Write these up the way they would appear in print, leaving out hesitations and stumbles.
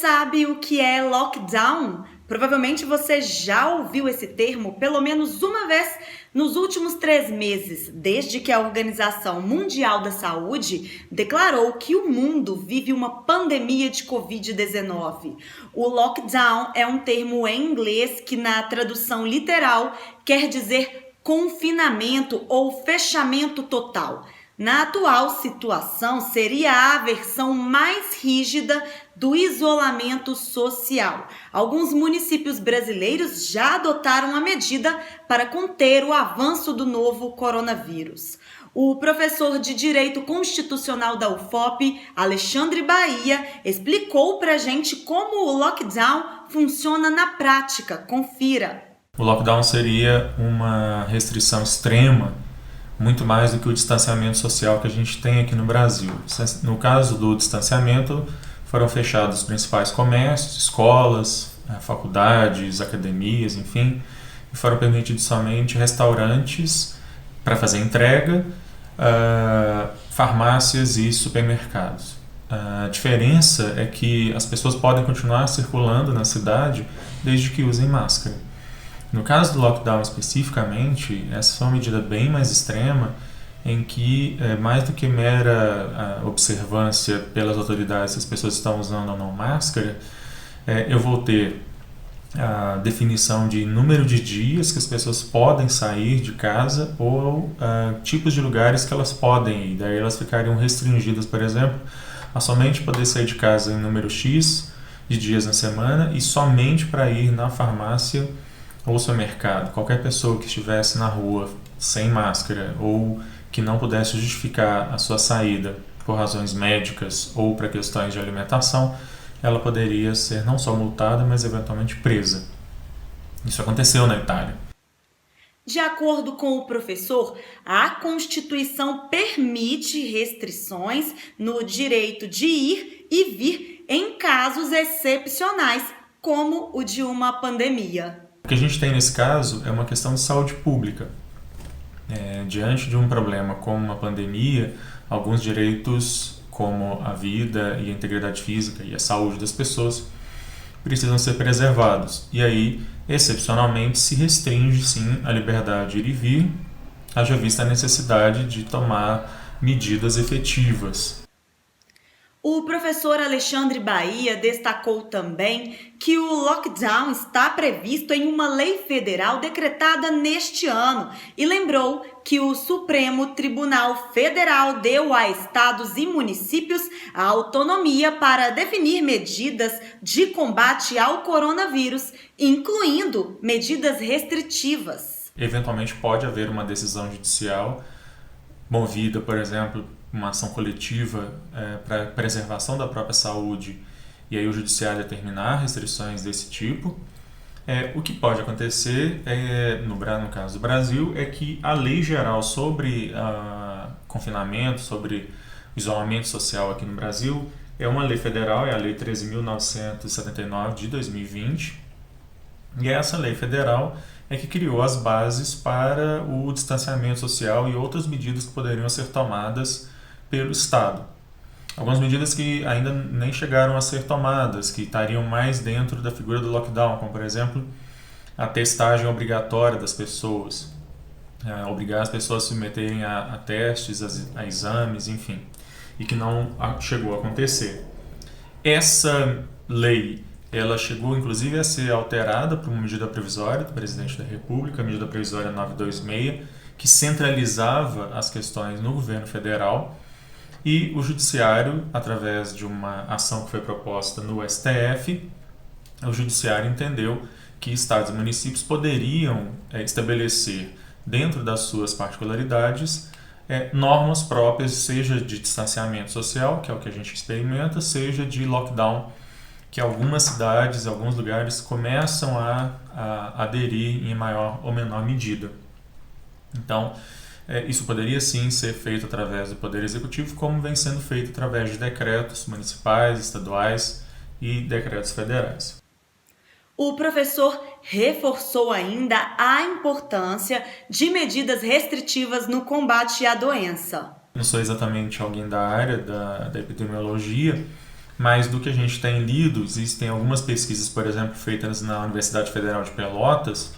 sabe o que é lockdown? Provavelmente você já ouviu esse termo pelo menos uma vez nos últimos 3 meses, desde que a Organização Mundial da Saúde declarou que o mundo vive uma pandemia de Covid-19. O lockdown é um termo em inglês que, na tradução literal, quer dizer confinamento ou fechamento total. Na atual situação, seria a versão mais rígida do isolamento social. Alguns municípios brasileiros já adotaram a medida para conter o avanço do novo coronavírus. O professor de Direito Constitucional da UFOP, Alexandre Bahia, explicou pra gente como o lockdown funciona na prática. Confira. O lockdown seria uma restrição extrema, muito mais do que o distanciamento social que a gente tem aqui no Brasil. No caso do distanciamento, foram fechados os principais comércios, escolas, faculdades, academias, enfim, e foram permitidos somente restaurantes para fazer entrega, farmácias e supermercados. A diferença é que as pessoas podem continuar circulando na cidade desde que usem máscara. No caso do lockdown especificamente, essa é uma medida bem mais extrema, em que, mais do que mera observância pelas autoridades se as pessoas estão usando ou não máscara, eu vou ter a definição de número de dias que as pessoas podem sair de casa ou tipos de lugares que elas podem ir. Daí elas ficariam restringidas, por exemplo, a somente poder sair de casa em número X de dias na semana e somente para ir na farmácia ou supermercado. Qualquer pessoa que estivesse na rua sem máscara ou que não pudesse justificar a sua saída por razões médicas ou para questões de alimentação, ela poderia ser não só multada, mas eventualmente presa. Isso aconteceu na Itália. De acordo com o professor, a Constituição permite restrições no direito de ir e vir em casos excepcionais, como o de uma pandemia. O que a gente tem nesse caso é uma questão de saúde pública. Diante de um problema como uma pandemia, alguns direitos, como a vida e a integridade física e a saúde das pessoas, precisam ser preservados. E aí, excepcionalmente, se restringe sim a liberdade de ir e vir, haja vista a necessidade de tomar medidas efetivas. O professor Alexandre Bahia destacou também que o lockdown está previsto em uma lei federal decretada neste ano e lembrou que o Supremo Tribunal Federal deu a estados e municípios a autonomia para definir medidas de combate ao coronavírus, incluindo medidas restritivas. Eventualmente pode haver uma decisão judicial movida, por exemplo, uma ação coletiva para preservação da própria saúde e aí o judiciário determinar restrições desse tipo. O que pode acontecer, no caso do Brasil, é que a lei geral sobre confinamento, sobre isolamento social aqui no Brasil, é uma lei federal, é a Lei 13.979 de 2020, e essa lei federal é que criou as bases para o distanciamento social e outras medidas que poderiam ser tomadas pelo Estado. Algumas medidas que ainda nem chegaram a ser tomadas, que estariam mais dentro da figura do lockdown, como por exemplo a testagem obrigatória das pessoas, obrigar as pessoas a se submeterem a testes, a exames, enfim, e que não chegou a acontecer. Essa lei, ela chegou inclusive a ser alterada por uma medida provisória do presidente da República, a medida provisória 926, que centralizava as questões no governo federal. E o judiciário, através de uma ação que foi proposta no STF, o judiciário entendeu que estados e municípios poderiam estabelecer, dentro das suas particularidades, normas próprias, seja de distanciamento social, que é o que a gente experimenta, seja de lockdown, que algumas cidades, alguns lugares começam a aderir em maior ou menor medida. Então, isso poderia sim ser feito através do Poder Executivo, como vem sendo feito através de decretos municipais, estaduais e decretos federais. O professor reforçou ainda a importância de medidas restritivas no combate à doença. Não sou exatamente alguém da área da epidemiologia, mas do que a gente tem lido, existem algumas pesquisas, por exemplo, feitas na Universidade Federal de Pelotas,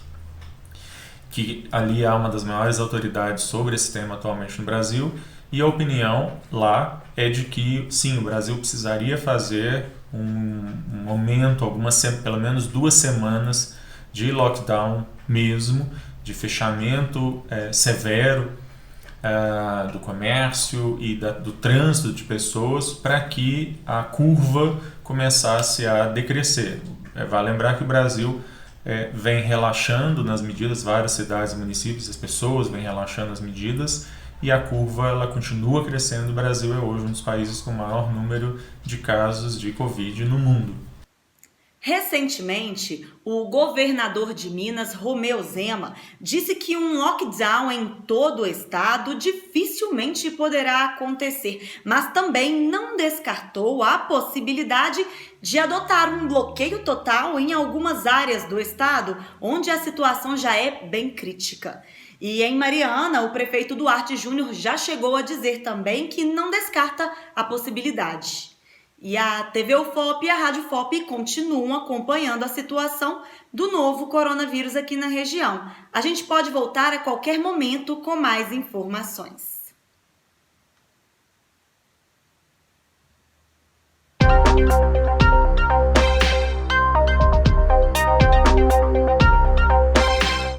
que ali há uma das maiores autoridades sobre esse tema atualmente no Brasil, e a opinião lá é de que, sim, o Brasil precisaria fazer um aumento, pelo menos 2 semanas de lockdown mesmo, de fechamento severo do comércio e do trânsito de pessoas, para que a curva começasse a decrescer. Vale lembrar que o Brasil vem relaxando nas medidas, várias cidades e municípios, as pessoas vêm relaxando as medidas, e a curva ela continua crescendo. O Brasil é hoje um dos países com o maior número de casos de Covid no mundo. Recentemente, o governador de Minas, Romeu Zema, disse que um lockdown em todo o estado dificilmente poderá acontecer, mas também não descartou a possibilidade de adotar um bloqueio total em algumas áreas do estado, onde a situação já é bem crítica. E em Mariana, o prefeito Duarte Júnior já chegou a dizer também que não descarta a possibilidade. E a TV UFOP e a Rádio FOP continuam acompanhando a situação do novo coronavírus aqui na região. A gente pode voltar a qualquer momento com mais informações.